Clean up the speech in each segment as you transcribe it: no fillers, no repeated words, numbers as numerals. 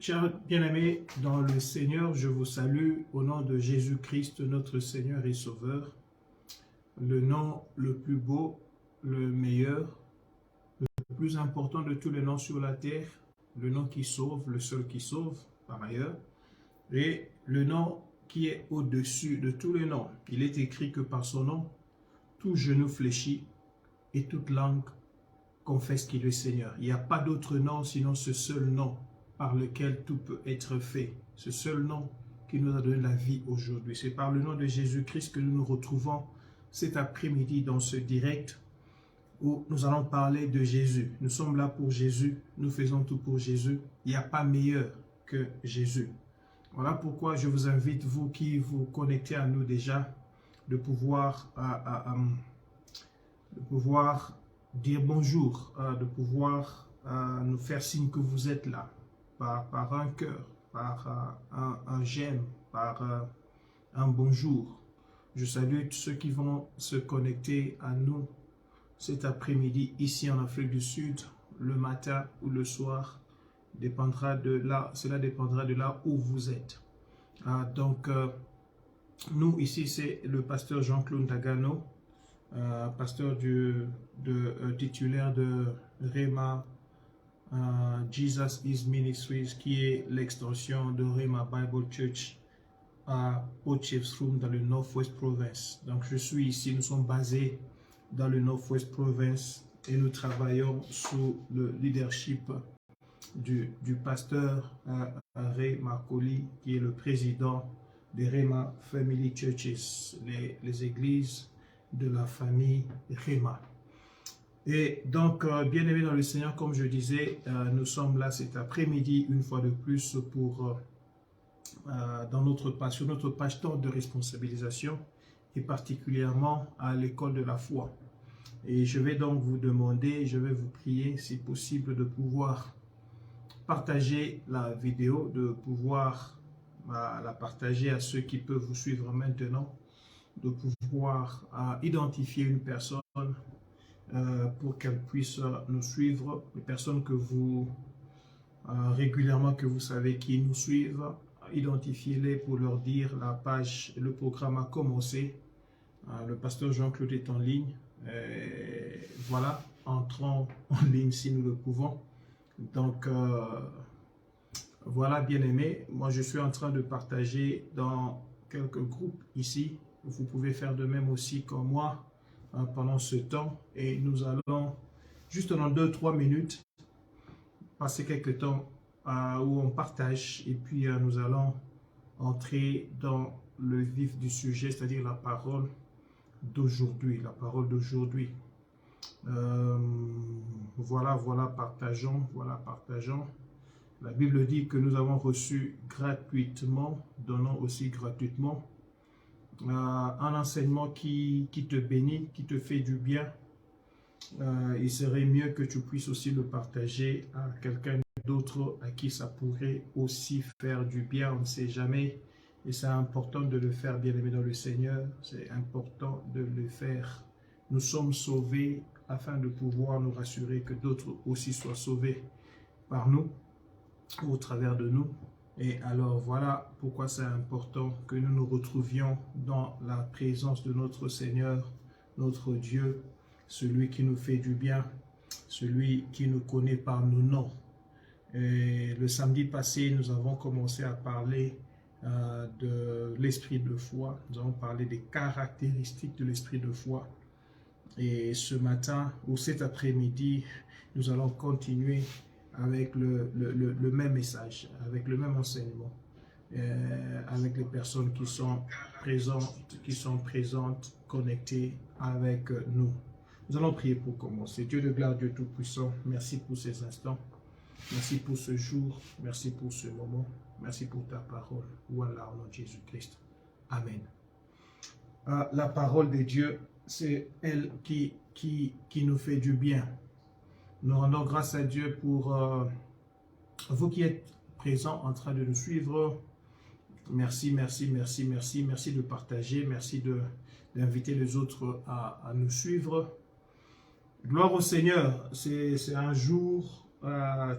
Chers bien-aimés dans le Seigneur, je vous salue au nom de Jésus-Christ, notre Seigneur et Sauveur, le nom le plus beau, le meilleur, le plus important de tous les noms sur la terre, le nom qui sauve, le seul qui sauve, par ailleurs, et le nom qui est au-dessus de tous les noms. Il est écrit que par son nom, tout genou fléchit et toute langue confesse qu'il est Seigneur. Il n'y a pas d'autre nom sinon ce seul nom par lequel tout peut être fait. Ce seul nom qui nous a donné la vie aujourd'hui. C'est par le nom de Jésus-Christ que nous nous retrouvons cet après-midi dans ce direct où nous allons parler de Jésus. Nous sommes là pour Jésus, nous faisons tout pour Jésus. Il n'y a pas meilleur que Jésus. Voilà pourquoi je vous invite, vous qui vous connectez à nous déjà, de pouvoir dire bonjour, de pouvoir nous faire signe que vous êtes là, par un cœur, par un j'aime, par un bonjour. Je salue tous ceux qui vont se connecter à nous cet après-midi ici en Afrique du Sud, le matin ou le soir, cela dépendra de là où vous êtes. Nous ici c'est le pasteur Jean-Claude Ndagano, pasteur titulaire de Rhema Jesus is Ministries, qui est l'extension de Rhema Bible Church à Potchefstroom dans le Northwest Province. Donc je suis ici, nous sommes basés dans le Northwest Province et nous travaillons sous le leadership du pasteur Ray Makoli, qui est le président des Rhema Family Churches, les églises de la famille Rhema. Et donc, bien-aimés dans le Seigneur, comme je disais, nous sommes là cet après-midi, une fois de plus, pour sur notre page temps de responsabilisation, et particulièrement à l'école de la foi. Et je vais donc vous demander, je vais vous prier, si possible, de pouvoir partager la vidéo, de pouvoir la partager à ceux qui peuvent vous suivre maintenant, de pouvoir identifier une personne pour qu'elle puisse nous suivre, les personnes que vous régulièrement que vous savez qui nous suivent, identifiez-les pour leur dire la page, le programme a commencé, le pasteur Jean-Claude est en ligne, voilà, entrons en ligne si nous le pouvons. Donc voilà, bien aimé, moi je suis en train de partager dans quelques groupes ici. Vous pouvez faire de même aussi comme moi pendant ce temps, et nous allons juste dans 2-3 minutes passer quelques temps où on partage, et puis nous allons entrer dans le vif du sujet, c'est-à-dire la parole d'aujourd'hui, voilà, partageons. La Bible dit que nous avons reçu gratuitement, donnons aussi gratuitement. Un enseignement qui te bénit, qui te fait du bien. Il serait mieux que tu puisses aussi le partager à quelqu'un d'autre à qui ça pourrait aussi faire du bien. On ne sait jamais, et c'est important de le faire, bien aimé dans le Seigneur. C'est important de le faire. Nous sommes sauvés afin de pouvoir nous rassurer que d'autres aussi soient sauvés par nous, au travers de nous. Et alors voilà pourquoi c'est important que nous nous retrouvions dans la présence de notre Seigneur, notre Dieu, celui qui nous fait du bien, celui qui nous connaît par nos noms. Et le samedi passé, nous avons commencé à parler de l'esprit de foi. Nous avons parlé des caractéristiques de l'esprit de foi. Et ce matin ou cet après-midi, nous allons continuer avec le même message, avec le même enseignement, avec les personnes qui sont présentes, connectées avec nous. Nous allons prier pour commencer. Dieu de gloire, Dieu Tout-Puissant, merci pour ces instants, merci pour ce jour, merci pour ce moment, merci pour ta parole. Voilà, au nom de Jésus-Christ. Amen. La parole de Dieu, c'est elle qui nous fait du bien. Nous rendons grâce à Dieu pour vous qui êtes présents en train de nous suivre. Merci de partager, merci d'inviter les autres à nous suivre. Gloire au Seigneur, c'est un jour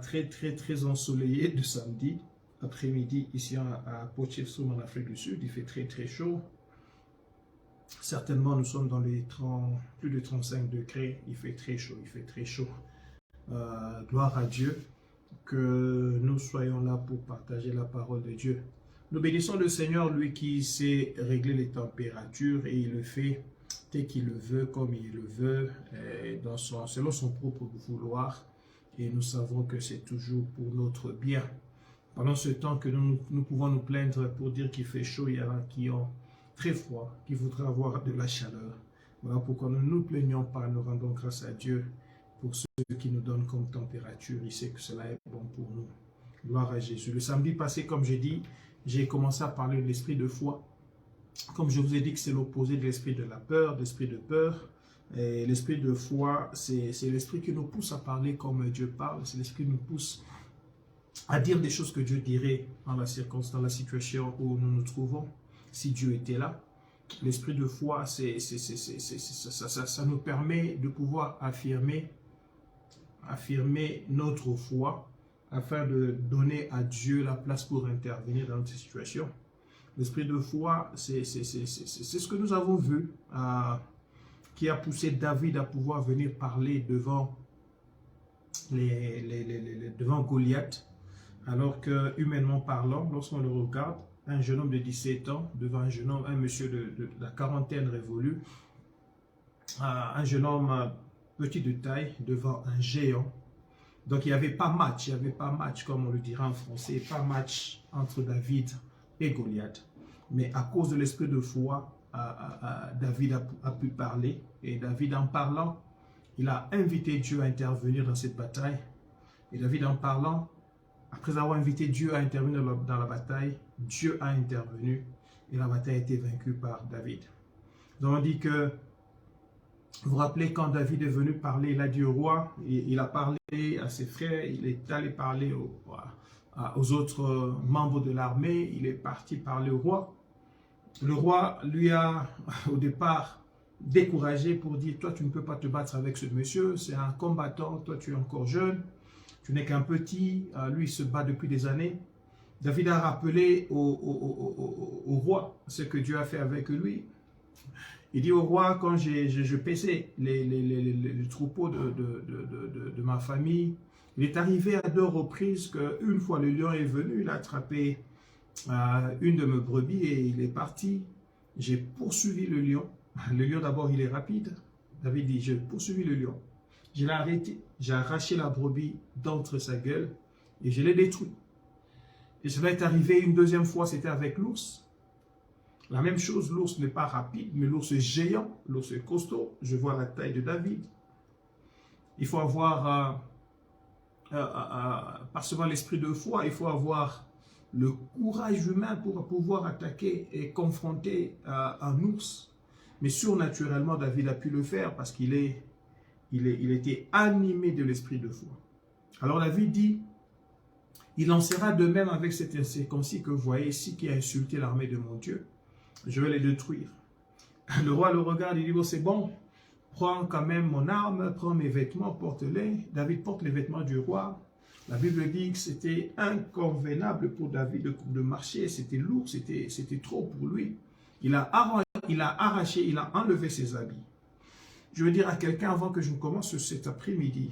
très ensoleillé de samedi. après-midi ici à Potchefstroom en Afrique du Sud. Il fait très très chaud. Certainement, nous sommes dans les plus de 35 degrés. Il fait très chaud, il fait très chaud. Gloire à Dieu, que nous soyons là pour partager la parole de Dieu. Nous bénissons le Seigneur, lui qui sait régler les températures, et il le fait dès qu'il le veut, comme il le veut, selon son propre vouloir. Et nous savons que c'est toujours pour notre bien. Pendant ce temps que nous pouvons nous plaindre pour dire qu'il fait chaud, il y en a qui ont très froid, qui voudraient avoir de la chaleur. Voilà pourquoi nous ne nous plaignons pas, nous rendons grâce à Dieu pour ce qui nous donne comme température. Il sait que cela est bon pour nous. Gloire à Jésus. Le samedi passé, comme j'ai dit, j'ai commencé à parler de l'esprit de foi. Comme je vous ai dit que c'est l'opposé de l'esprit de la peur, de l'esprit de peur. L'esprit de foi, c'est l'esprit qui nous pousse à parler comme Dieu parle. C'est l'esprit qui nous pousse à dire des choses que Dieu dirait dans la circonstance, dans la situation où nous nous trouvons, si Dieu était là. L'esprit de foi, ça nous permet de pouvoir affirmer notre foi afin de donner à Dieu la place pour intervenir dans notre situation. L'esprit de foi, c'est ce que nous avons vu, qui a poussé David à pouvoir venir parler devant Goliath, alors que, humainement parlant, lorsqu'on le regarde, un jeune homme de 17 ans devant un monsieur de la quarantaine révolue, un jeune homme petit de taille devant un géant. Donc il n'y avait pas match, comme on le dirait en français, pas match entre David et Goliath. Mais à cause de l'esprit de foi, David a pu parler. Et David, en parlant, il a invité Dieu à intervenir dans cette bataille. Et David, en parlant, après avoir invité Dieu à intervenir dans la bataille, Dieu a intervenu et la bataille a été vaincue par David. Donc on dit que, vous vous rappelez quand David est venu parler, il a dit au roi, il a parlé à ses frères, il est allé parler aux autres membres de l'armée, il est parti parler au roi. Le roi lui a au départ découragé pour dire, toi tu ne peux pas te battre avec ce monsieur, c'est un combattant, toi tu es encore jeune. Tu n'es qu'un petit, lui il se bat depuis des années. David a rappelé au roi ce que Dieu a fait avec lui. Il dit au roi, quand je paissais les troupeaux de ma famille, il est arrivé à 2 reprises qu'une fois le lion est venu, il a attrapé une de mes brebis et il est parti. J'ai poursuivi le lion. Le lion d'abord il est rapide. David dit, j'ai poursuivi le lion. Je l'ai arrêté, j'ai arraché la brebis d'entre sa gueule et je l'ai détruit. Et cela est arrivé une deuxième fois, c'était avec l'ours. La même chose, l'ours n'est pas rapide, mais l'ours est géant, l'ours est costaud. Je vois la taille de David. Il faut avoir, par seulement l'esprit de foi, il faut avoir le courage humain pour pouvoir attaquer et confronter un ours. Mais surnaturellement, David a pu le faire parce qu'il était animé de l'esprit de foi. Alors David dit, il en sera de même avec cet incirconcis que vous voyez ici qui a insulté l'armée de mon Dieu. Je vais les détruire. Le roi le regarde, il dit, bon, c'est bon, prends quand même mon arme, prends mes vêtements, porte-les. David porte les vêtements du roi. La Bible dit que c'était inconvenable pour David de marcher, c'était lourd, c'était trop pour lui. Il a arraché, il a enlevé ses habits. Je veux dire à quelqu'un avant que je ne commence cet après-midi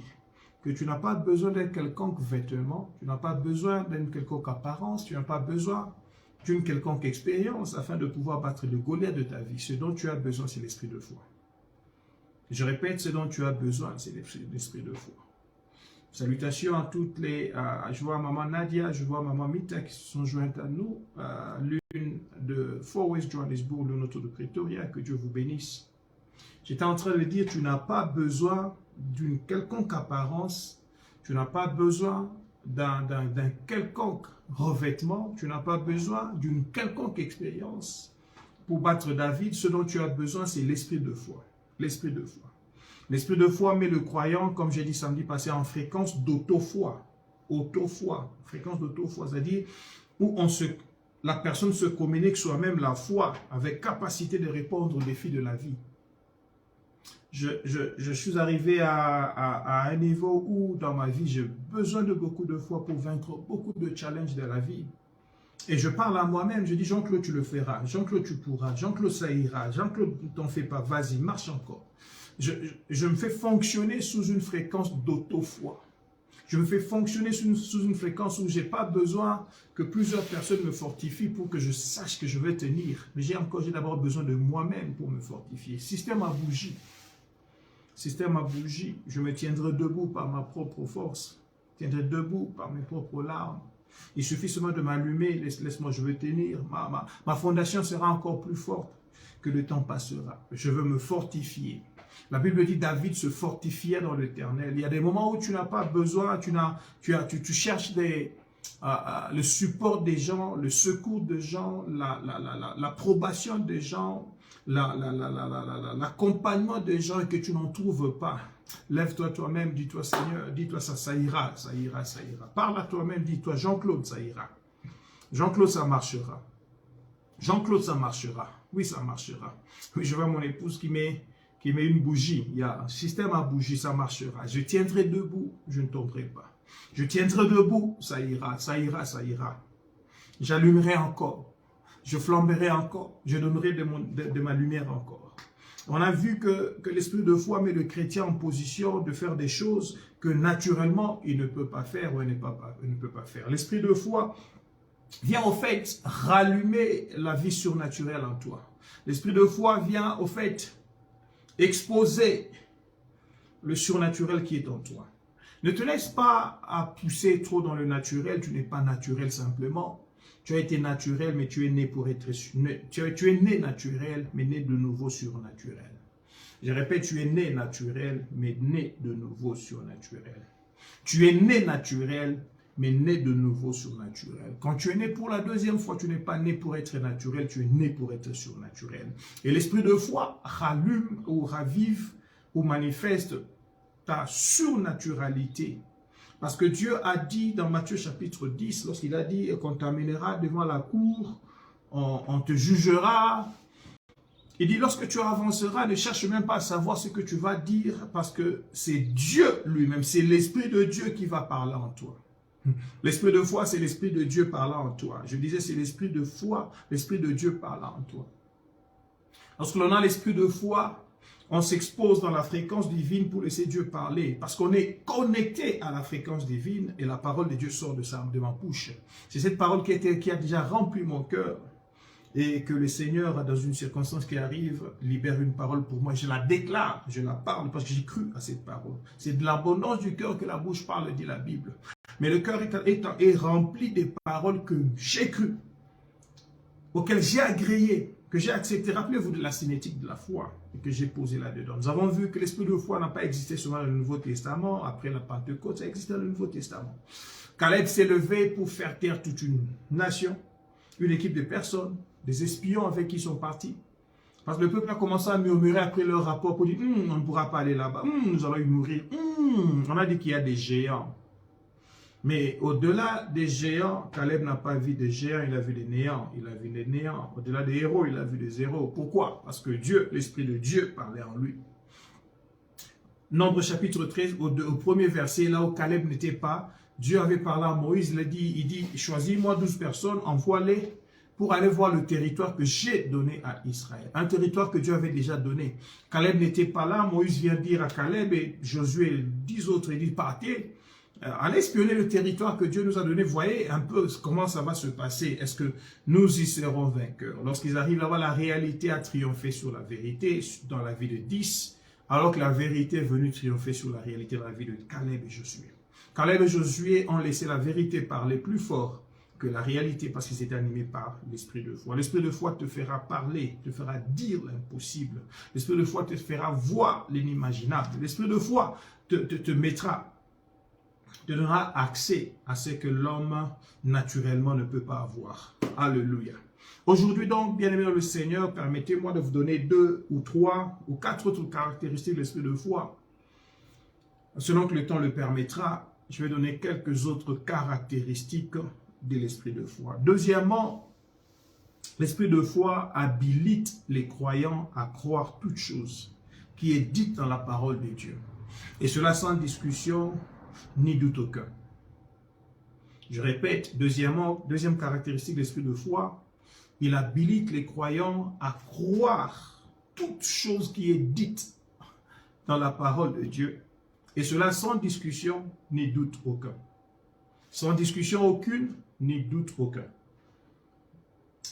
que tu n'as pas besoin d'un quelconque vêtement, tu n'as pas besoin d'une quelconque apparence, tu n'as pas besoin d'une quelconque expérience afin de pouvoir battre le Goliath de ta vie. Ce dont tu as besoin, c'est l'esprit de foi. Je répète, ce dont tu as besoin, c'est l'esprit de foi. Salutations à toutes les... je vois maman Nadia, je vois maman Mita qui se sont jointes à nous. L'une de Four West Johannesburg, l'une autre de Pretoria, que Dieu vous bénisse. J'étais en train de dire, tu n'as pas besoin d'une quelconque apparence, tu n'as pas besoin d'un quelconque revêtement, tu n'as pas besoin d'une quelconque expérience pour battre David. Ce dont tu as besoin, c'est l'esprit de foi. L'esprit de foi. L'esprit de foi met le croyant, comme j'ai dit samedi passé, en fréquence d'auto-foi. Auto-foi, fréquence d'auto-foi, c'est-à-dire où la personne se communique soi-même la foi avec capacité de répondre aux défis de la vie. je suis arrivé à un niveau où dans ma vie, j'ai besoin de beaucoup de foi pour vaincre beaucoup de challenges de la vie. Et je parle à moi-même, je dis Jean-Claude, tu le feras, Jean-Claude, tu pourras, Jean-Claude, ça ira, Jean-Claude, t'en fais pas, vas-y, marche encore. Je me fais fonctionner sous une fréquence d'auto-foi. Je me fais fonctionner sous une fréquence où je n'ai pas besoin que plusieurs personnes me fortifient pour que je sache que je vais tenir. Mais j'ai d'abord besoin de moi-même pour me fortifier. Système à bougie. Système à bougie. Je me tiendrai debout par ma propre force. Je tiendrai debout par mes propres larmes. Il suffit seulement de m'allumer. Laisse-moi, je veux tenir. Ma fondation sera encore plus forte que le temps passera. Je veux me fortifier. La Bible dit David se fortifiait dans l'Éternel. Il y a des moments où tu n'as pas besoin, tu cherches le support des gens, le secours des gens, l'approbation des gens, l'accompagnement des gens et que tu n'en trouves pas. Lève-toi toi-même, dis-toi Seigneur, dis-toi ça ira, ça ira, ça ira. Parle à toi-même, dis-toi Jean-Claude, ça ira. Jean-Claude, ça marchera. Jean-Claude, ça marchera. Oui, ça marchera. Oui, je vois mon épouse qui met une bougie. Il y a un système à bougie, ça marchera. Je tiendrai debout, je ne tomberai pas. Je tiendrai debout, ça ira, ça ira, ça ira. J'allumerai encore. Je flamberai encore. Je donnerai de ma lumière encore. On a vu que l'esprit de foi met le chrétien en position de faire des choses que naturellement il ne peut pas faire ou il ne peut pas faire. L'esprit de foi vient au fait rallumer la vie surnaturelle en toi. L'esprit de foi vient au fait exposer le surnaturel qui est en toi. Ne te laisse pas à pousser trop dans le naturel, tu n'es pas naturel simplement. Tu as été naturel, mais tu es né pour être... Tu es né naturel, mais né de nouveau surnaturel. Je répète, tu es né naturel, mais né de nouveau surnaturel. Tu es né naturel, mais né de nouveau surnaturel. Quand tu es né pour la deuxième fois, tu n'es pas né pour être naturel, tu es né pour être surnaturel. Et l'esprit de foi rallume ou ravive ou manifeste ta surnaturalité. Parce que Dieu a dit dans Matthieu chapitre 10, lorsqu'il a dit qu'on t'amènera devant la cour, on te jugera. Il dit, lorsque tu avanceras, ne cherche même pas à savoir ce que tu vas dire, parce que c'est Dieu lui-même, c'est l'Esprit de Dieu qui va parler en toi. L'Esprit de foi, c'est l'Esprit de Dieu parlant en toi. Je disais, c'est l'Esprit de foi, l'Esprit de Dieu parlant en toi. Lorsque l'on a l'Esprit de foi, on s'expose dans la fréquence divine pour laisser Dieu parler. Parce qu'on est connecté à la fréquence divine et la parole de Dieu sort de ma bouche. C'est cette parole qui a déjà rempli mon cœur. Et que le Seigneur, dans une circonstance qui arrive, libère une parole pour moi. Je la déclare, je la parle parce que j'ai cru à cette parole. C'est de l'abondance du cœur que la bouche parle, dit la Bible. Mais le cœur est rempli des paroles que j'ai crues, auxquelles j'ai agréé, que j'ai accepté. Rappelez-vous de la cinétique de la foi et que j'ai posé là-dedans. Nous avons vu que l'esprit de foi n'a pas existé seulement dans le Nouveau Testament. Après la Pentecôte, ça existait dans le Nouveau Testament. Caleb s'est levé pour faire taire toute une nation, une équipe de personnes, des espions avec qui ils sont partis. Parce que le peuple a commencé à murmurer après leur rapport pour dire on ne pourra pas aller là-bas, nous allons y mourir. On a dit qu'il y a des géants. Mais au-delà des géants, Caleb n'a pas vu des géants, il a vu des néants. Il a vu des néants. Au-delà des héros, il a vu des héros. Pourquoi? Parce que Dieu, l'Esprit de Dieu parlait en lui. Nombre chapitre 13, au premier verset, là où Caleb n'était pas, Dieu avait parlé à Moïse, il dit, choisis-moi 12 personnes, envoie-les pour aller voir le territoire que j'ai donné à Israël. Un territoire que Dieu avait déjà donné. Caleb n'était pas là, Moïse vient dire à Caleb et Josué et 10 autres, il dit, partez. Allez espionner le territoire que Dieu nous a donné. Voyez un peu comment ça va se passer. Est-ce que nous y serons vainqueurs? Lorsqu'ils arrivent là-bas, la réalité a triomphé sur la vérité dans la vie de 10, alors que la vérité est venue triompher sur la réalité dans la vie de Caleb et Josué. Caleb et Josué ont laissé la vérité parler plus fort que la réalité parce qu'ils étaient animés par l'esprit de foi. L'esprit de foi te fera parler, te fera dire l'impossible. L'esprit de foi te fera voir l'inimaginable. L'esprit de foi te mettra, te donnera accès à ce que l'homme naturellement ne peut pas avoir. Alléluia. Aujourd'hui donc, bien-aimés dans le Seigneur, permettez-moi de vous donner 2 ou 3 ou 4 autres caractéristiques de l'esprit de foi. Selon que le temps le permettra, je vais donner quelques autres caractéristiques de l'esprit de foi. Deuxièmement, l'esprit de foi habilite les croyants à croire toutes choses. qui est dite dans la parole de Dieu. Et cela sans discussion ni doute aucun. Je répète, deuxième caractéristique de l'esprit de foi, il habilite les croyants à croire toute chose qui est dite dans la parole de Dieu. Et cela sans discussion ni doute aucun. Sans discussion aucune ni doute aucun.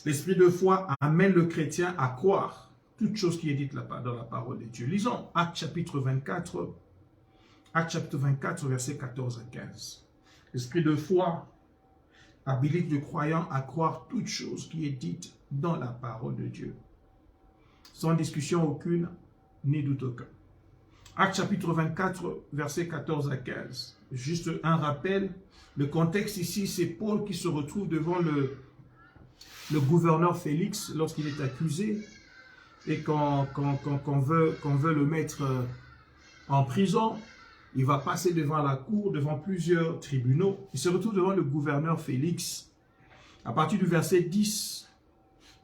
L'esprit de foi amène le chrétien à croire toute chose qui est dite dans la parole de Dieu. Lisons Actes chapitre 24, versets 14 à 15. L'esprit de foi habilite le croyant à croire toute chose qui est dite dans la parole de Dieu. Sans discussion aucune, ni doute aucun. Actes chapitre 24, versets 14 à 15. Juste un rappel, le contexte ici, c'est Paul qui se retrouve devant le gouverneur Félix lorsqu'il est accusé et qu'on veut le mettre en prison. Il va passer devant la cour, devant plusieurs tribunaux. Il se retrouve devant le gouverneur Félix. À partir du verset 10,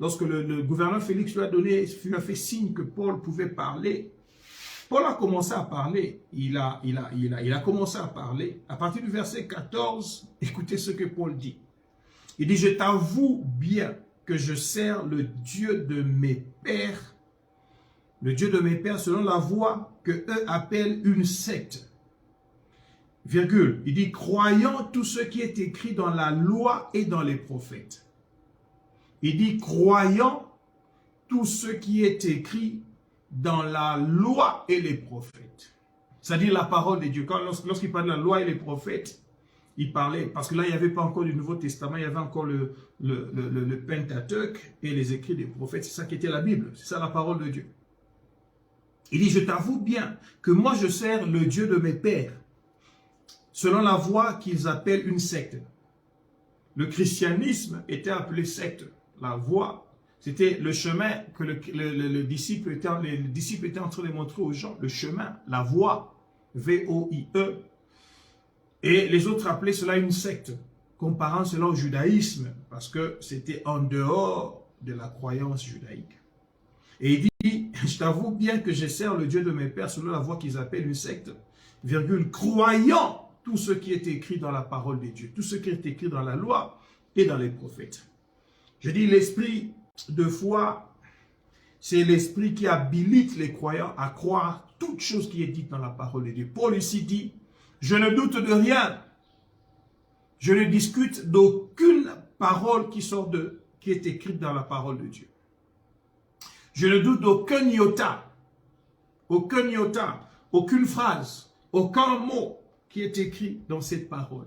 lorsque le gouverneur Félix lui a fait signe que Paul pouvait parler, Paul a commencé à parler. Il a commencé à parler. À partir du verset 14, écoutez ce que Paul dit. Il dit, je t'avoue bien que je sers le Dieu de mes pères, le Dieu de mes pères selon la voie que eux appellent une secte. Virgule, il dit, croyant tout ce qui est écrit dans la loi et dans les prophètes. Il dit, croyant tout ce qui est écrit dans la loi et les prophètes. C'est-à-dire la parole de Dieu. Lorsqu'il parle de la loi et les prophètes, il parlait, parce que là, il n'y avait pas encore du Nouveau Testament, il y avait encore le Pentateuque et les écrits des prophètes. C'est ça qui était la Bible, c'est ça la parole de Dieu. Il dit, je t'avoue bien que moi je sers le Dieu de mes pères, selon la voie qu'ils appellent une secte. Le christianisme était appelé secte. La voie, c'était le chemin que les disciples étaient en train de montrer aux gens. Le chemin, la voie, V-O-I-E. Et les autres appelaient cela une secte, comparant cela au judaïsme, parce que c'était en dehors de la croyance judaïque. Et il dit, je t'avoue bien que je sers le Dieu de mes pères selon la voie qu'ils appellent une secte, virgule, croyant tout ce qui est écrit dans la parole de Dieu, tout ce qui est écrit dans la loi et dans les prophètes. Je dis, l'esprit de foi, c'est l'esprit qui habilite les croyants à croire toute chose qui est dite dans la parole de Dieu. Paul ici dit, je ne doute de rien, je ne discute d'aucune parole qui est écrite dans la parole de Dieu. Je ne doute d'aucun iota, aucune phrase, aucun mot qui est écrit dans cette parole.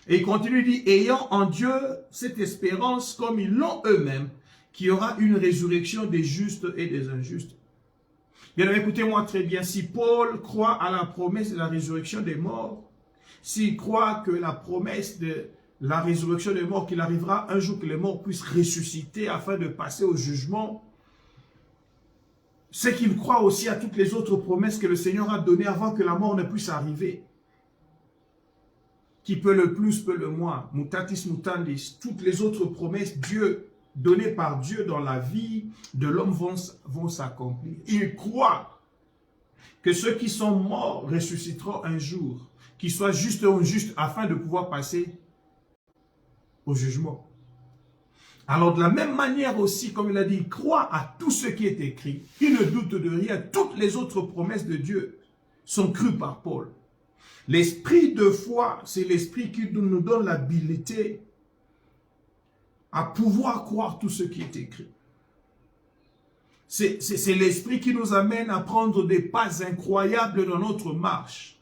Et il continue, dit, ayant en Dieu cette espérance comme ils l'ont eux-mêmes, qu'il y aura une résurrection des justes et des injustes. Bien, écoutez-moi très bien, si Paul croit à la promesse de la résurrection des morts, s'il croit que la promesse de la résurrection des morts, qu'il arrivera un jour que les morts puissent ressusciter afin de passer au jugement, c'est qu'il croit aussi à toutes les autres promesses que le Seigneur a données avant que la mort ne puisse arriver. Qui peut le plus, peut le moins. Mutatis mutandis. Toutes les autres promesses données par Dieu dans la vie de l'homme vont s'accomplir. Il croit que ceux qui sont morts ressusciteront un jour, qu'ils soient justes ou injustes, afin de pouvoir passer au jugement. Alors de la même manière aussi, comme il a dit, il croit à tout ce qui est écrit. Il ne doute de rien. Toutes les autres promesses de Dieu sont crues par Paul. L'esprit de foi, c'est l'esprit qui nous donne l'habilité à pouvoir croire tout ce qui est écrit. C'est l'esprit qui nous amène à prendre des pas incroyables dans notre marche.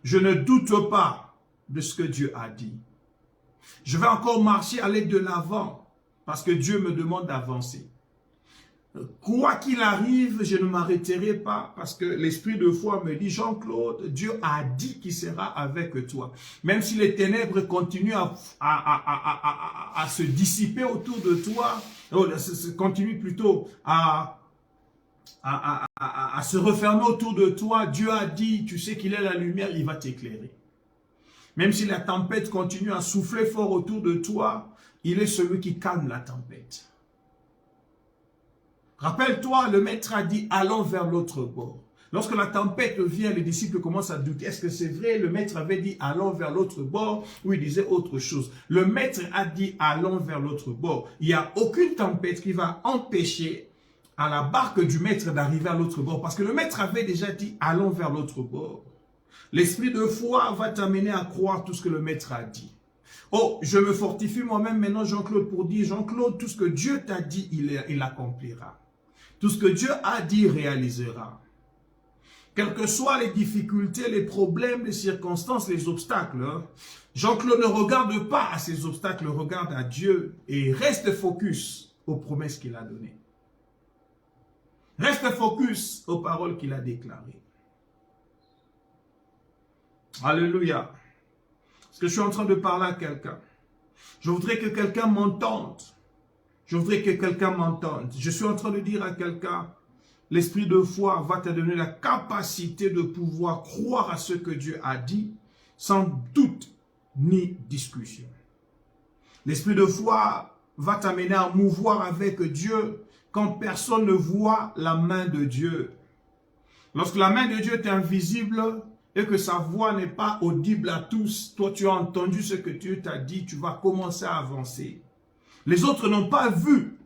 Je ne doute pas de ce que Dieu a dit. Je vais encore marcher, aller de l'avant, parce que Dieu me demande d'avancer. Quoi qu'il arrive, je ne m'arrêterai pas parce que l'esprit de foi me dit, Jean-Claude, Dieu a dit qu'il sera avec toi. Même si les ténèbres continuent à se dissiper autour de toi, continue plutôt à se refermer autour de toi, Dieu a dit, tu sais qu'il est la lumière, il va t'éclairer. Même si la tempête continue à souffler fort autour de toi, il est celui qui calme la tempête. Rappelle-toi, le maître a dit, allons vers l'autre bord. Lorsque la tempête vient, les disciples commencent à douter. Est-ce que c'est vrai? Le maître avait dit, allons vers l'autre bord, ou il disait autre chose. Le maître a dit, allons vers l'autre bord. Il n'y a aucune tempête qui va empêcher à la barque du maître d'arriver à l'autre bord. Parce que le maître avait déjà dit, allons vers l'autre bord. L'esprit de foi va t'amener à croire tout ce que le maître a dit. Oh, je me fortifie moi-même maintenant, Jean-Claude, pour dire, Jean-Claude, tout ce que Dieu t'a dit, il accomplira. Tout ce que Dieu a dit, il réalisera. Quelles que soient les difficultés, les problèmes, les circonstances, les obstacles, Jean-Claude ne regarde pas à ces obstacles, regarde à Dieu et reste focus aux promesses qu'il a données. Reste focus aux paroles qu'il a déclarées. Alléluia. Est-ce que je suis en train de parler à quelqu'un? Je voudrais que quelqu'un m'entende. Je voudrais que quelqu'un m'entende. Je suis en train de dire à quelqu'un, l'esprit de foi va te donner la capacité de pouvoir croire à ce que Dieu a dit, sans doute ni discussion. L'esprit de foi va t'amener à mouvoir avec Dieu quand personne ne voit la main de Dieu. Lorsque la main de Dieu est invisible et que sa voix n'est pas audible à tous, toi tu as entendu ce que Dieu t'a dit, tu vas commencer à avancer. Les autres n'ont pas vu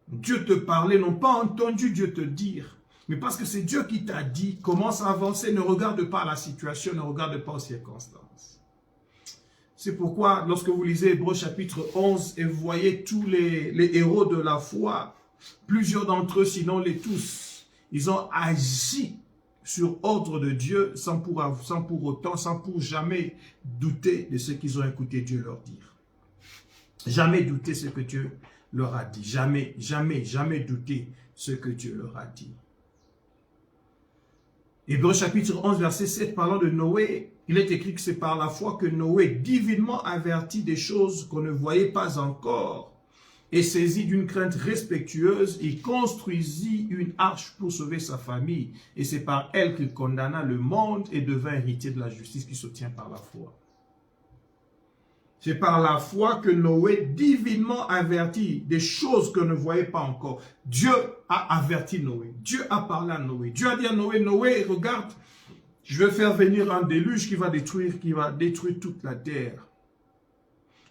Dieu te parler, n'ont pas entendu Dieu te dire. Mais parce que c'est Dieu qui t'a dit, commence à avancer, ne regarde pas la situation, ne regarde pas aux circonstances. C'est pourquoi lorsque vous lisez Hébreux chapitre 11 et vous voyez tous les héros de la foi, plusieurs d'entre eux, sinon les tous, ils ont agi sur ordre de Dieu sans pour jamais douter de ce qu'ils ont écouté Dieu leur dire. Jamais douter ce que Dieu leur a dit. Jamais, jamais, jamais douter ce que Dieu leur a dit. Hébreux chapitre 11, verset 7, parlant de Noé, il est écrit que c'est par la foi que Noé, divinement averti des choses qu'on ne voyait pas encore, et saisi d'une crainte respectueuse, il construisit une arche pour sauver sa famille. Et c'est par elle qu'il condamna le monde et devint héritier de la justice qui s'obtient par la foi. C'est par la foi que Noé, divinement averti des choses qu'on ne voyait pas encore. Dieu a averti Noé. Dieu a parlé à Noé. Dieu a dit à Noé, Noé, regarde, je vais faire venir un déluge qui va détruire toute la terre.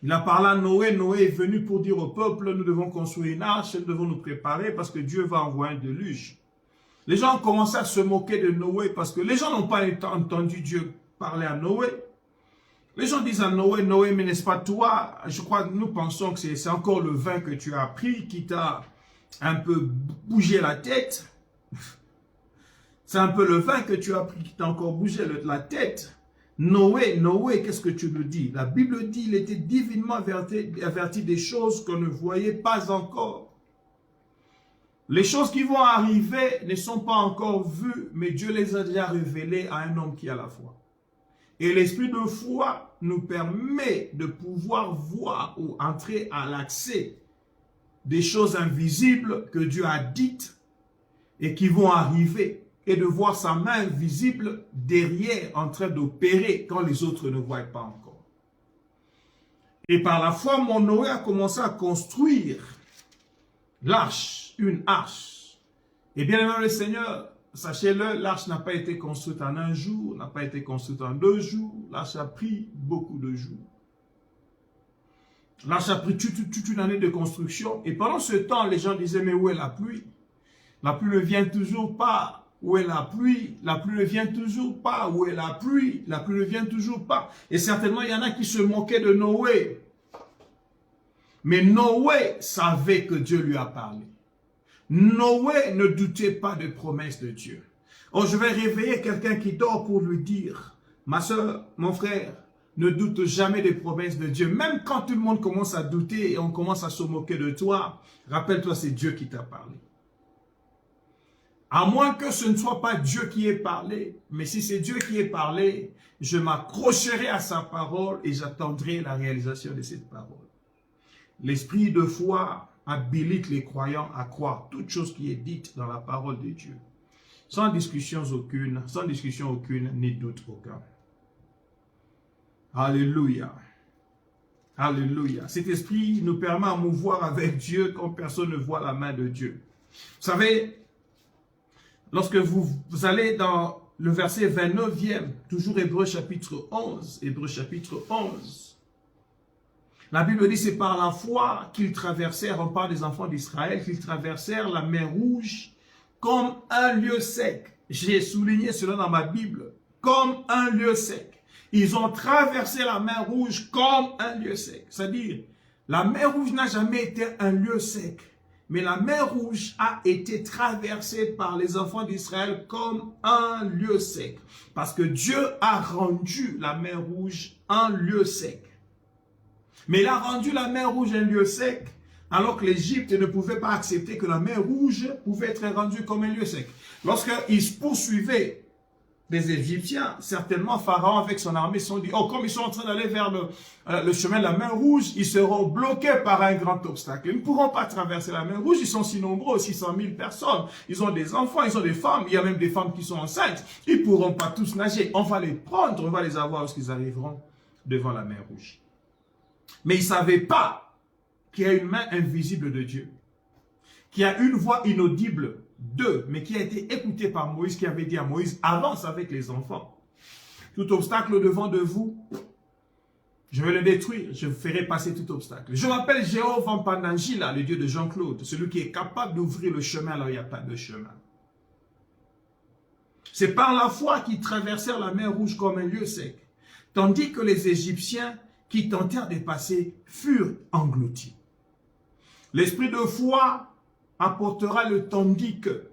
Il a parlé à Noé. Noé est venu pour dire au peuple, nous devons construire une arche, nous devons nous préparer parce que Dieu va envoyer un déluge. Les gens ont commencé à se moquer de Noé parce que les gens n'ont pas entendu Dieu parler à Noé. Les gens disent à Noé, Noé, mais n'est-ce pas toi? Je crois que nous pensons que c'est encore le vin que tu as pris qui t'a un peu bougé la tête. C'est un peu le vin que tu as pris qui t'a encore bougé la tête. Noé, qu'est-ce que tu nous dis? La Bible dit, il était divinement averti des choses qu'on ne voyait pas encore. Les choses qui vont arriver ne sont pas encore vues, mais Dieu les a déjà révélées à un homme qui a la foi. Et l'esprit de foi nous permet de pouvoir voir ou entrer à l'accès des choses invisibles que Dieu a dites et qui vont arriver. Et de voir sa main visible derrière en train d'opérer quand les autres ne voient pas encore. Et par la foi, mon Noé a commencé à construire l'arche, une arche. Et bien aimé le Seigneur, sachez-le, l'arche n'a pas été construite en un jour, n'a pas été construite en 2 jours. L'arche a pris beaucoup de jours. L'arche a pris toute une année de construction. Et pendant ce temps, les gens disaient, mais où est la pluie? La pluie ne vient toujours pas. Où est la pluie? La pluie ne vient toujours pas. Où est la pluie? La pluie ne vient toujours pas. Et certainement, il y en a qui se moquaient de Noé. Mais Noé savait que Dieu lui a parlé. Noé ne doutait pas des promesses de Dieu. Oh, je vais réveiller quelqu'un qui dort pour lui dire, ma soeur, mon frère, ne doute jamais des promesses de Dieu. Même quand tout le monde commence à douter et on commence à se moquer de toi, rappelle-toi, c'est Dieu qui t'a parlé. À moins que ce ne soit pas Dieu qui ait parlé. Mais si c'est Dieu qui ait parlé, je m'accrocherai à sa parole et j'attendrai la réalisation de cette parole. L'esprit de foi habilite les croyants à croire toute chose qui est dite dans la parole de Dieu. Sans discussion aucune, ni doute aucun. Alléluia. Alléluia. Cet esprit nous permet à mouvoir avec Dieu quand personne ne voit la main de Dieu. Vous savez, lorsque vous allez dans le verset 29e, toujours Hébreux chapitre 11, Hébreux chapitre 11, la Bible dit, c'est par la foi qu'ils traversèrent, on parle des enfants d'Israël, qu'ils traversèrent la mer Rouge comme un lieu sec. J'ai souligné cela dans ma Bible, comme un lieu sec. Ils ont traversé la mer Rouge comme un lieu sec. C'est-à-dire, la mer Rouge n'a jamais été un lieu sec. Mais la mer Rouge a été traversée par les enfants d'Israël comme un lieu sec. Parce que Dieu a rendu la mer Rouge un lieu sec. Mais il a rendu la mer Rouge un lieu sec, alors que l'Égypte ne pouvait pas accepter que la mer Rouge pouvait être rendue comme un lieu sec. Lorsqu'ils poursuivaient les Égyptiens, certainement Pharaon avec son armée se sont dit, oh, comme ils sont en train d'aller vers le chemin de la mer Rouge, ils seront bloqués par un grand obstacle. Ils ne pourront pas traverser la mer Rouge, ils sont si nombreux, 600 000 personnes. Ils ont des enfants, ils ont des femmes, il y a même des femmes qui sont enceintes. Ils ne pourront pas tous nager. On va les prendre, on va les avoir lorsqu'ils arriveront devant la mer Rouge. Mais ils ne savaient pas qu'il y a une main invisible de Dieu, qu'il y a une voix inaudible d'eux, mais qui a été écoutée par Moïse, qui avait dit à Moïse, avance avec les enfants. Tout obstacle devant de vous, je vais le détruire, je ferai passer tout obstacle. Je m'appelle Jéhovah Panangila, le Dieu de Jean-Claude, celui qui est capable d'ouvrir le chemin là où il n'y a pas de chemin. C'est par la foi qu'ils traversèrent la mer Rouge comme un lieu sec, tandis que les Égyptiens qui tentèrent de passer furent engloutis. L'esprit de foi apportera le tandis que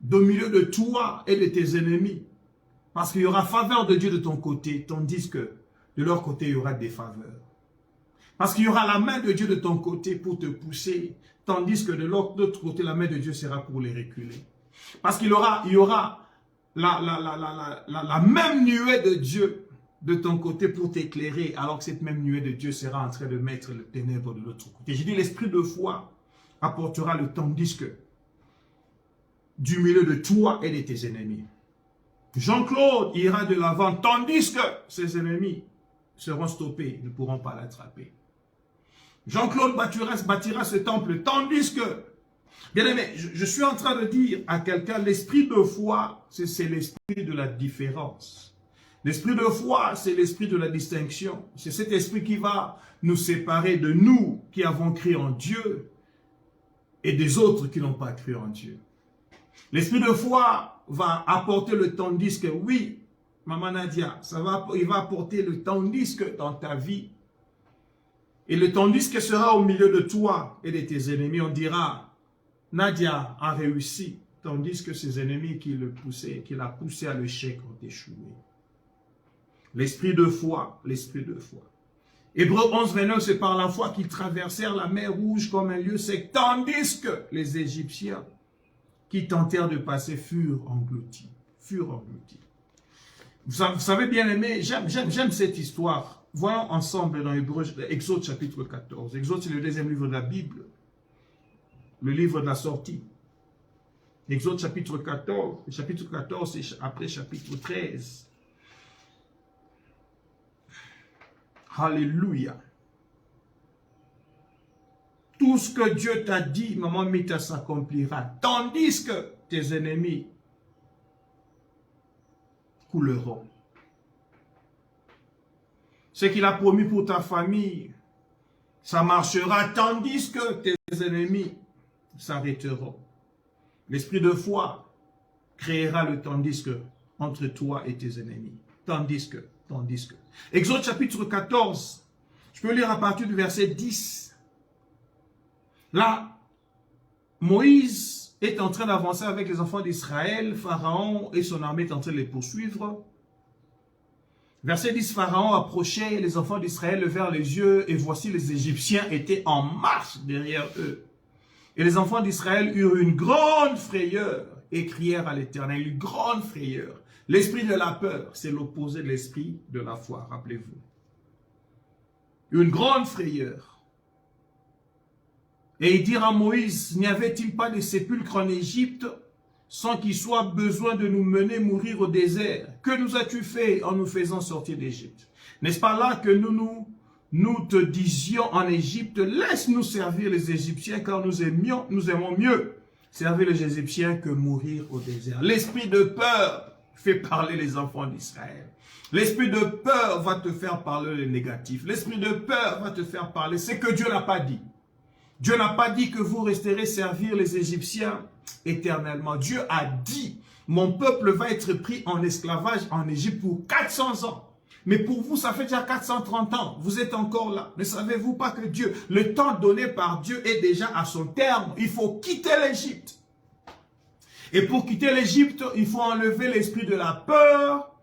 au milieu de toi et de tes ennemis, parce qu'il y aura faveur de Dieu de ton côté, tandis que de leur côté il y aura des faveurs. Parce qu'il y aura la main de Dieu de ton côté pour te pousser, tandis que de l'autre côté la main de Dieu sera pour les reculer. Parce qu'il y aura la même nuée de Dieu de ton côté pour t'éclairer, alors que cette même nuée de Dieu sera en train de mettre le ténèbre de l'autre côté. J'ai dit, l'esprit de foi apportera le tandis que du milieu de toi et de tes ennemis. Jean-Claude ira de l'avant, tandis que ses ennemis seront stoppés, ne pourront pas l'attraper. Jean-Claude bâtira ce temple, tandis que, bien aimé, je suis en train de dire à quelqu'un, l'esprit de foi, c'est l'esprit de la différence. L'esprit de foi, c'est l'esprit de la distinction. C'est cet esprit qui va nous séparer de nous qui avons cru en Dieu et des autres qui n'ont pas cru en Dieu. L'esprit de foi va apporter le tandis que, oui, Maman Nadia, il va apporter le tandis que dans ta vie. Et le tandis que sera au milieu de toi et de tes ennemis, on dira, Nadia a réussi, tandis que ses ennemis qui l'a poussé à l'échec ont échoué. L'esprit de foi, l'esprit de foi. Hébreux 11, 29, c'est par la foi qu'ils traversèrent la mer Rouge comme un lieu sec, tandis que les Égyptiens qui tentèrent de passer furent engloutis. Vous savez bien aimé, j'aime cette histoire. Voyons ensemble dans Exode chapitre 14. Exode, c'est le deuxième livre de la Bible, le livre de la sortie. Exode chapitre 14, chapitre 14 c'est après chapitre 13. Alléluia. Tout ce que Dieu t'a dit, maman Mita, s'accomplira. Tandis que tes ennemis couleront. Ce qu'il a promis pour ta famille, ça marchera. Tandis que tes ennemis s'arrêteront. L'esprit de foi créera le tandis que entre toi et tes ennemis. Tandis que. Exode chapitre 14, je peux lire à partir du verset 10. Là, Moïse est en train d'avancer avec les enfants d'Israël. Pharaon et son armée est en train de les poursuivre. Verset 10, Pharaon approchait, les enfants d'Israël levèrent les yeux et voici les Égyptiens étaient en marche derrière eux. Et les enfants d'Israël eurent une grande frayeur et crièrent à l'Éternel, une grande frayeur. L'esprit de la peur, c'est l'opposé de l'esprit de la foi, rappelez-vous. Une grande frayeur. Et ils dirent à Moïse, n'y avait-il pas de sépulcre en Égypte sans qu'il soit besoin de nous mener mourir au désert? Que nous as-tu fait en nous faisant sortir d'Égypte? N'est-ce pas là que nous nous te disions en Égypte, laisse-nous servir les Égyptiens, car nous aimons mieux servir les Égyptiens que mourir au désert. L'esprit de peur fait parler les enfants d'Israël. L'esprit de peur va te faire parler le négatif. L'esprit de peur va te faire parler ce que Dieu n'a pas dit. Dieu n'a pas dit que vous resterez servir les Égyptiens éternellement. Dieu a dit, mon peuple va être pris en esclavage en Égypte pour 400 ans. Mais pour vous, ça fait déjà 430 ans. Vous êtes encore là. Ne savez-vous pas que Dieu, le temps donné par Dieu est déjà à son terme. Il faut quitter l'Égypte. Et pour quitter l'Égypte, il faut enlever l'esprit de la peur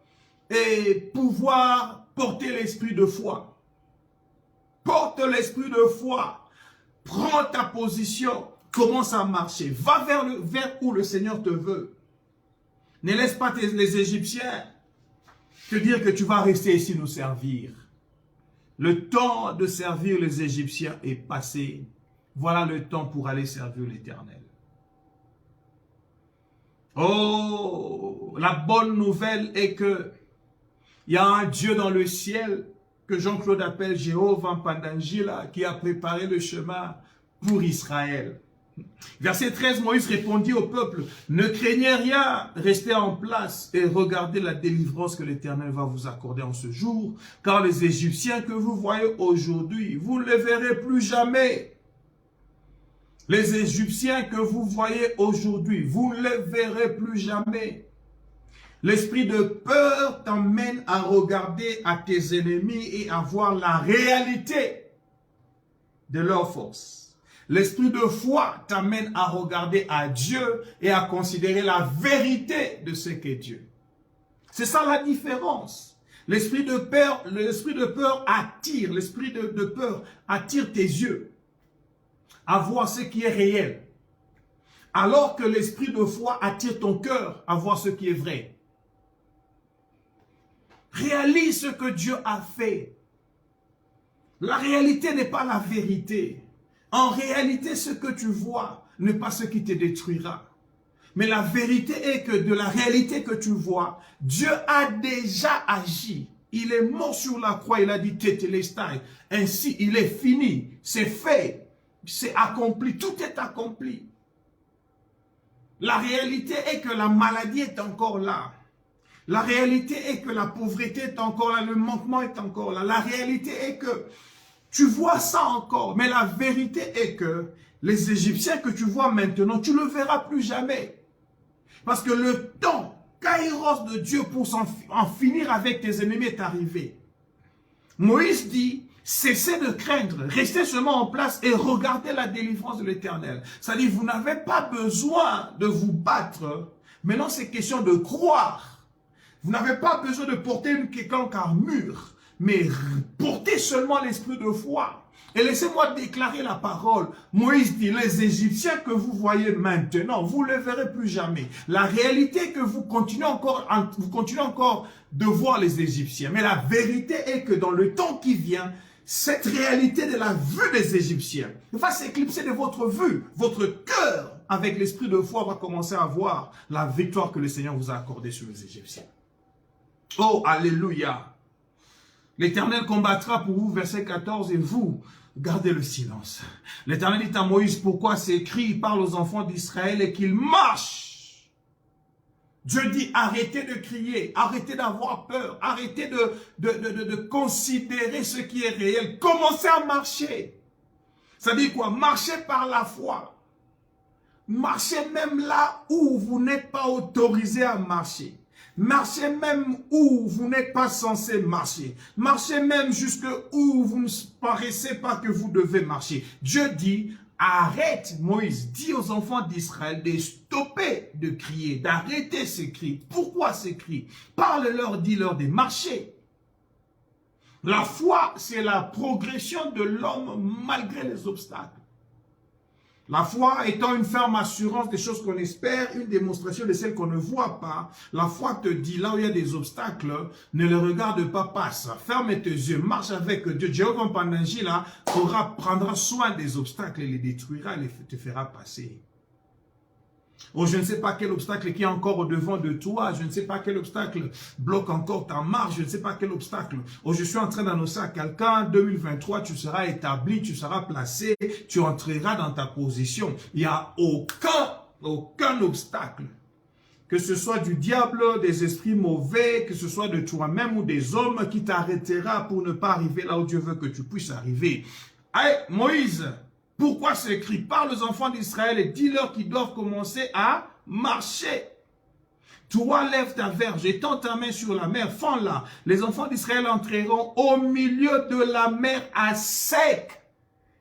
et pouvoir porter l'esprit de foi. Porte l'esprit de foi. Prends ta position. Commence à marcher. Va vers où le Seigneur te veut. Ne laisse pas les Égyptiens te dire que tu vas rester ici nous servir. Le temps de servir les Égyptiens est passé. Voilà le temps pour aller servir l'Éternel. Oh, la bonne nouvelle est que il y a un Dieu dans le ciel que Jean-Claude appelle Jéhovah Pandangila qui a préparé le chemin pour Israël. Verset 13, Moïse répondit au peuple, ne craignez rien, restez en place et regardez la délivrance que l'Éternel va vous accorder en ce jour, car les Égyptiens que vous voyez aujourd'hui, vous ne les verrez plus jamais. Les Égyptiens que vous voyez aujourd'hui, vous ne les verrez plus jamais. L'esprit de peur t'emmène à regarder à tes ennemis et à voir la réalité de leur force. L'esprit de foi t'amène à regarder à Dieu et à considérer la vérité de ce qu'est Dieu. C'est ça la différence. L'esprit de peur attire, l'esprit de peur attire tes yeux à voir ce qui est réel. Alors que l'esprit de foi attire ton cœur à voir ce qui est vrai. Réalise ce que Dieu a fait. La réalité n'est pas la vérité. En réalité, ce que tu vois n'est pas ce qui te détruira. Mais la vérité est que de la réalité que tu vois, Dieu a déjà agi. Il est mort sur la croix, il a dit Tetelestai. Ainsi, il est fini, c'est fait, c'est accompli, tout est accompli. La réalité est que la maladie est encore là. La réalité est que la pauvreté est encore là, le manquement est encore là. La réalité est que tu vois ça encore, mais la vérité est que les Égyptiens que tu vois maintenant, tu ne le verras plus jamais. Parce que le temps, Kairos de Dieu pour en finir avec tes ennemis est arrivé. Moïse dit, cessez de craindre, restez seulement en place et regardez la délivrance de l'Éternel. C'est-à-dire, vous n'avez pas besoin de vous battre. Maintenant, c'est question de croire. Vous n'avez pas besoin de porter une quelconque armure. Mais portez seulement l'esprit de foi. Et laissez-moi déclarer la parole. Moïse dit, les Égyptiens que vous voyez maintenant, vous ne les verrez plus jamais. La réalité est que vous continuez encore de voir les Égyptiens. Mais la vérité est que dans le temps qui vient, cette réalité de la vue des Égyptiens va s'éclipser de votre vue. Votre cœur, avec l'esprit de foi, va commencer à voir la victoire que le Seigneur vous a accordée sur les Égyptiens. Oh, alléluia! L'Éternel combattra pour vous, verset 14, et vous, gardez le silence. L'Éternel dit à Moïse, pourquoi ces cris parlent aux enfants d'Israël et qu'ils marchent? Dieu dit, arrêtez de crier, arrêtez d'avoir peur, arrêtez de considérer ce qui est réel. Commencez à marcher. Ça dit quoi? Marchez par la foi. Marchez même là où vous n'êtes pas autorisé à marcher. Marchez même où vous n'êtes pas censé marcher. Marchez même jusque où vous ne paraissez pas que vous devez marcher. Dieu dit, arrête, Moïse, dis aux enfants d'Israël de stopper de crier, d'arrêter ces cris. Pourquoi ces cris? Parle-leur, dis-leur de marcher. La foi, c'est la progression de l'homme malgré les obstacles. La foi étant une ferme assurance des choses qu'on espère, une démonstration de celles qu'on ne voit pas. La foi te dit, là où il y a des obstacles, ne les regarde pas, passe. Ferme tes yeux, marche avec Dieu. Jéhovah Pandangila prendra soin des obstacles et les détruira et te fera passer. Oh, je ne sais pas quel obstacle qui est encore au devant de toi. Je ne sais pas quel obstacle bloque encore ta marche. Je ne sais pas quel obstacle. Oh, je suis en train d'annoncer à quelqu'un, 2023, tu seras établi, tu seras placé, tu entreras dans ta position. Il n'y a aucun obstacle. Que ce soit du diable, des esprits mauvais, que ce soit de toi-même ou des hommes qui t'arrêtera pour ne pas arriver là où Dieu veut que tu puisses arriver. Hey, Moïse, pourquoi c'est écrit? Parle aux enfants d'Israël et dis-leur qu'ils doivent commencer à marcher. Toi, lève ta verge, étends ta main sur la mer, fends-la. Les enfants d'Israël entreront au milieu de la mer à sec.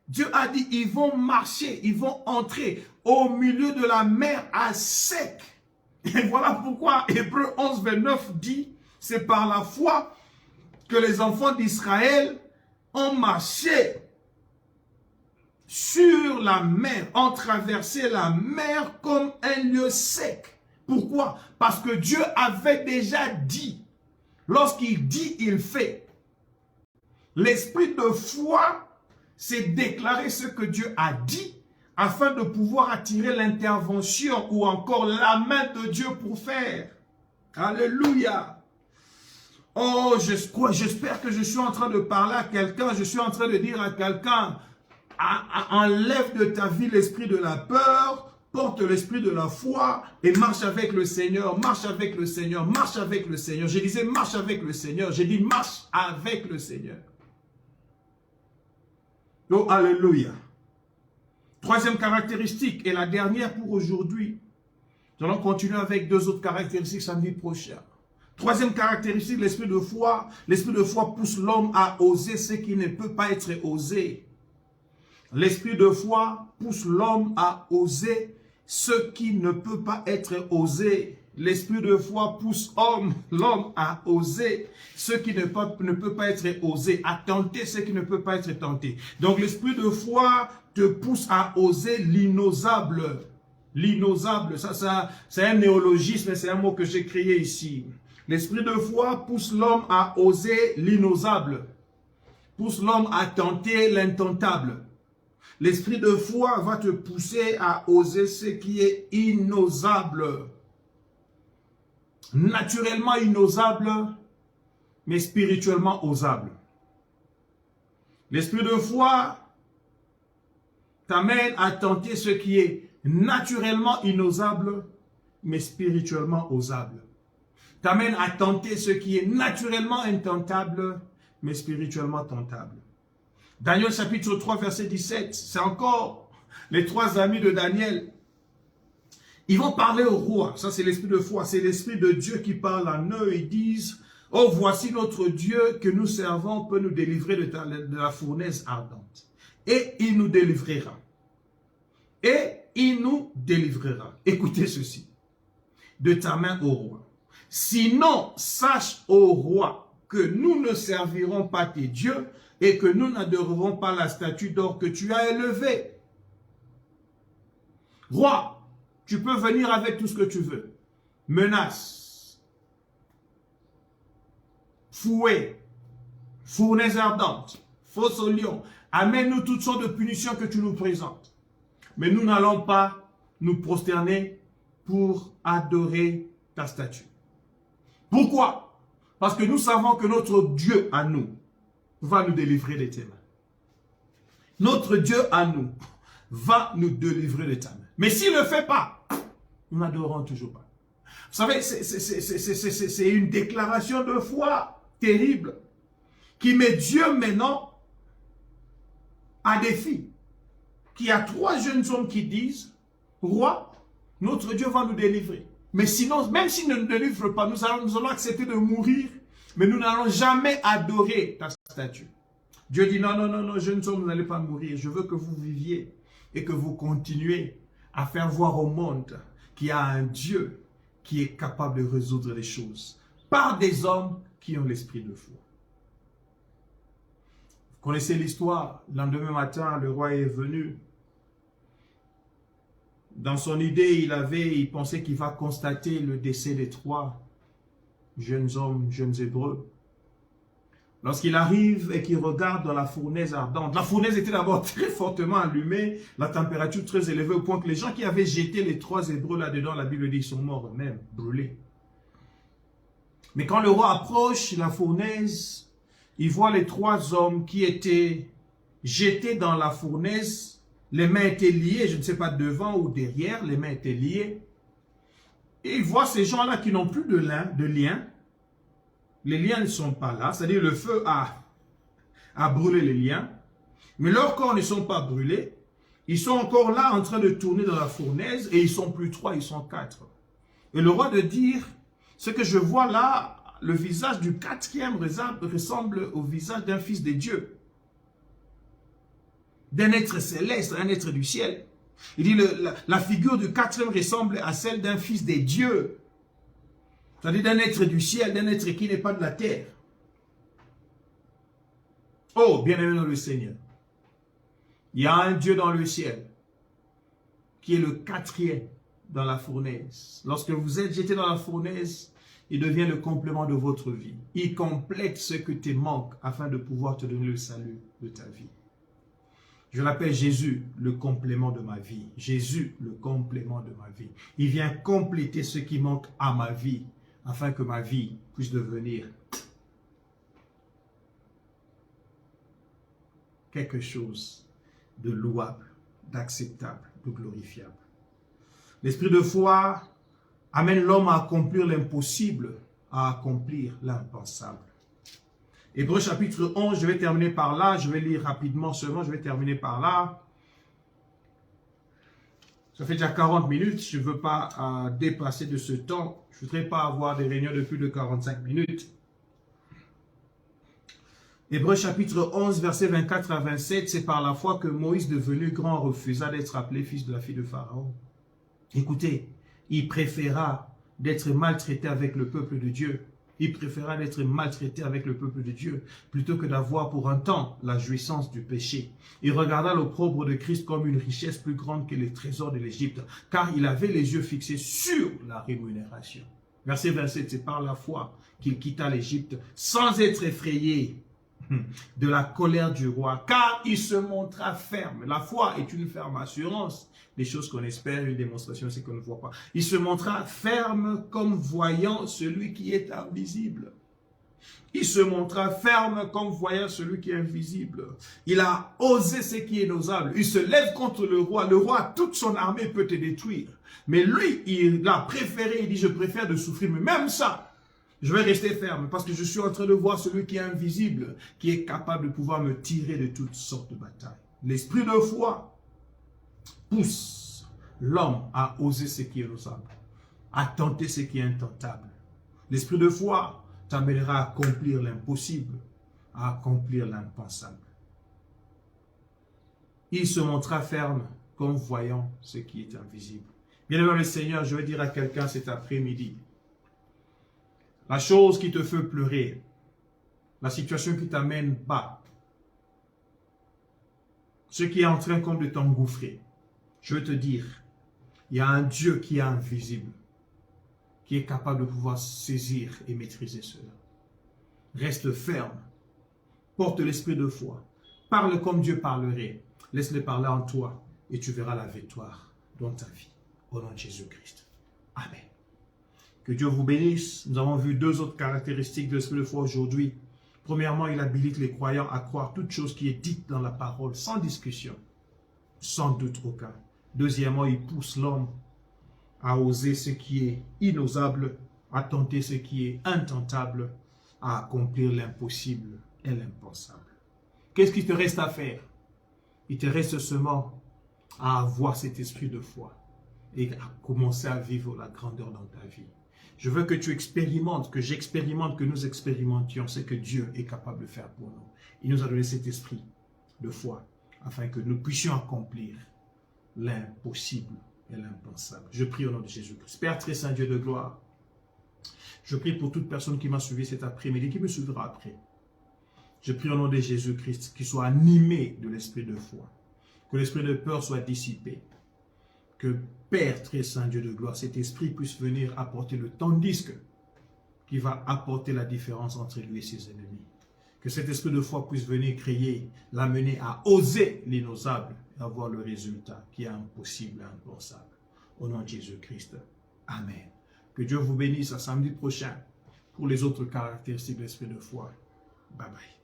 Dieu a dit, ils vont marcher, ils vont entrer au milieu de la mer à sec. Et voilà pourquoi Hébreux 11, 29 dit, c'est par la foi que les enfants d'Israël ont marché sur la mer, ont traversé la mer comme un lieu sec. Pourquoi? Parce que Dieu avait déjà dit. Lorsqu'il dit, il fait. L'esprit de foi, c'est déclarer ce que Dieu a dit afin de pouvoir attirer l'intervention ou encore la main de Dieu pour faire. Alléluia. Oh, j'espère que je suis en train de parler à quelqu'un, je suis en train de dire à quelqu'un, enlève de ta vie l'esprit de la peur, porte l'esprit de la foi et marche avec le Seigneur, marche avec le Seigneur, marche avec le Seigneur. Je disais marche avec le Seigneur, j'ai dit marche avec le Seigneur. Oh, alléluia. Troisième caractéristique et la dernière pour aujourd'hui. Nous allons continuer avec deux autres caractéristiques samedi prochain. Troisième caractéristique, l'esprit de foi. L'esprit de foi pousse l'homme à oser ce qui ne peut pas être osé. L'esprit de foi pousse l'homme à oser ce qui ne peut pas être osé. L'esprit de foi pousse l'homme à oser ce qui ne peut pas être osé, à tenter ce qui ne peut pas être tenté. Donc l'esprit de foi te pousse à oser l'inosable. L'inosable, ça c'est un néologisme, c'est un mot que j'ai créé ici. L'esprit de foi pousse l'homme à oser l'inosable, pousse l'homme à tenter l'intentable. L'esprit de foi va te pousser à oser ce qui est inosable. Naturellement inosable, mais spirituellement osable. L'esprit de foi t'amène à tenter ce qui est naturellement inosable, mais spirituellement osable. T'amène à tenter ce qui est naturellement intentable, mais spirituellement tentable. Daniel chapitre 3, verset 17, c'est encore les trois amis de Daniel. Ils vont parler au roi, ça c'est l'esprit de foi, c'est l'esprit de Dieu qui parle en eux. Ils disent, oh voici notre Dieu que nous servons peut nous délivrer de la fournaise ardente. Et il nous délivrera. Et il nous délivrera. Écoutez ceci. De ta main au roi. Sinon, sache au roi que nous ne servirons pas tes dieux et que nous n'adorerons pas la statue d'or que tu as élevée. Roi, tu peux venir avec tout ce que tu veux. Menace. Fouet. Fournaise ardente. Fosse au lion. Amène-nous toutes sortes de punitions que tu nous présentes. Mais nous n'allons pas nous prosterner pour adorer ta statue. Pourquoi? Parce que nous savons que notre Dieu à nous va nous délivrer de tes mains. Notre Dieu à nous va nous délivrer de ta main. Mais s'il ne le fait pas, nous n'adorons toujours pas. Vous savez, c'est une déclaration de foi terrible qui met Dieu maintenant à défi. Qu'il y a trois jeunes hommes qui disent, roi, notre Dieu va nous délivrer. Mais sinon, même s'il ne nous délivre pas, nous allons accepter de mourir, mais nous n'allons jamais adorer ta statue. Dieu dit, non, non, non, non, jeunes hommes, vous n'allez pas mourir. Je veux que vous viviez et que vous continuez à faire voir au monde qu'il y a un Dieu qui est capable de résoudre les choses par des hommes qui ont l'esprit de foi. Vous connaissez l'histoire. Le lendemain matin, le roi est venu. Dans son idée, il pensait qu'il va constater le décès des trois jeunes hommes, jeunes Hébreux. Lorsqu'il arrive et qu'il regarde dans la fournaise ardente, la fournaise était d'abord très fortement allumée, la température très élevée au point que les gens qui avaient jeté les 3 Hébreux là-dedans, la Bible dit, ils sont morts eux-mêmes, brûlés. Mais quand le roi approche la fournaise, il voit les 3 hommes qui étaient jetés dans la fournaise. Les mains étaient liées, je ne sais pas devant ou derrière, les mains étaient liées. Et il voit ces gens-là qui n'ont plus de lien. Les liens ne sont pas là, c'est-à-dire le feu a brûlé les liens. Mais leurs corps ne sont pas brûlés. Ils sont encore là en train de tourner dans la fournaise et ils sont plus 3, ils sont 4. Et le roi de dire, ce que je vois là, le visage du 4e ressemble au visage d'un fils de Dieu. D'un être céleste, un être du ciel. Il dit, la figure du 4e ressemble à celle d'un fils de Dieu. C'est-à-dire d'un être du ciel, d'un être qui n'est pas de la terre. Oh, bien-aimé dans le Seigneur. Il y a un Dieu dans le ciel qui est le 4e dans la fournaise. Lorsque vous êtes jeté dans la fournaise, il devient le complément de votre vie. Il complète ce que te manque afin de pouvoir te donner le salut de ta vie. Je l'appelle Jésus, le complément de ma vie. Jésus, le complément de ma vie. Il vient compléter ce qui manque à ma vie afin que ma vie puisse devenir quelque chose de louable, d'acceptable, de glorifiable. L'esprit de foi amène l'homme à accomplir l'impossible, à accomplir l'impensable. Hébreux chapitre 11, je vais terminer par là, je vais lire rapidement seulement, je vais terminer par là. Ça fait déjà 40 minutes, je ne veux pas dépasser de ce temps. Je ne voudrais pas avoir des réunions de plus de 45 minutes. Hébreux chapitre 11, versets 24 à 27, c'est par la foi que Moïse, devenu grand, refusa d'être appelé fils de la fille de Pharaon. Écoutez, il préféra d'être maltraité avec le peuple de Dieu. Il préféra d'être maltraité avec le peuple de Dieu plutôt que d'avoir pour un temps la jouissance du péché. Il regarda l'opprobre de Christ comme une richesse plus grande que les trésors de l'Égypte, car il avait les yeux fixés sur la rémunération. Verset 27, c'est par la foi qu'il quitta l'Égypte sans être effrayé de la colère du roi, car il se montra ferme. La foi est une ferme assurance des choses qu'on espère, une démonstration, c'est qu'on ne voit pas. Il se montra ferme comme voyant celui qui est invisible. Il se montra ferme comme voyant celui qui est invisible. Il a osé ce qui est n'osable. Il se lève contre le roi. Le roi, toute son armée peut te détruire. Mais lui, il a préféré, il dit, je préfère de souffrir. Mais même ça, je vais rester ferme parce que je suis en train de voir celui qui est invisible, qui est capable de pouvoir me tirer de toutes sortes de batailles. L'esprit de foi pousse l'homme à oser ce qui est osable, à tenter ce qui est intentable. L'esprit de foi t'amènera à accomplir l'impossible, à accomplir l'impensable. Il se montra ferme comme voyant ce qui est invisible. Bien-aimé le Seigneur, je vais dire à quelqu'un cet après-midi, la chose qui te fait pleurer, la situation qui t'amène bas, ce qui est en train comme de t'engouffrer, je veux te dire, il y a un Dieu qui est invisible, qui est capable de pouvoir saisir et maîtriser cela. Reste ferme, porte l'esprit de foi, parle comme Dieu parlerait, laisse-le parler en toi et tu verras la victoire dans ta vie. Au nom de Jésus-Christ. Amen. Que Dieu vous bénisse. Nous avons vu 2 autres caractéristiques de l'esprit de foi aujourd'hui. Premièrement, il habilite les croyants à croire toute chose qui est dite dans la parole, sans discussion, sans doute aucun. Deuxièmement, il pousse l'homme à oser ce qui est inosable, à tenter ce qui est intentable, à accomplir l'impossible et l'impensable. Qu'est-ce qu'il te reste à faire? Il te reste seulement à avoir cet esprit de foi et à commencer à vivre la grandeur dans ta vie. Je veux que tu expérimentes, que j'expérimente, que nous expérimentions ce que Dieu est capable de faire pour nous. Il nous a donné cet esprit de foi afin que nous puissions accomplir l'impossible et l'impensable. Je prie au nom de Jésus-Christ. Père très saint, Dieu de gloire, je prie pour toute personne qui m'a suivi cet après-midi, qui me suivra après. Je prie au nom de Jésus-Christ qu'il soit animé de l'esprit de foi, que l'esprit de peur soit dissipé, que Père très saint, Dieu de gloire, cet esprit puisse venir apporter le tandis qui va apporter la différence entre lui et ses ennemis. Que cet esprit de foi puisse venir créer, l'amener à oser l'inosable et avoir le résultat qui est impossible et impensable. Au nom de Jésus-Christ. Amen. Que Dieu vous bénisse à samedi prochain pour les autres caractéristiques de l'esprit de foi. Bye bye.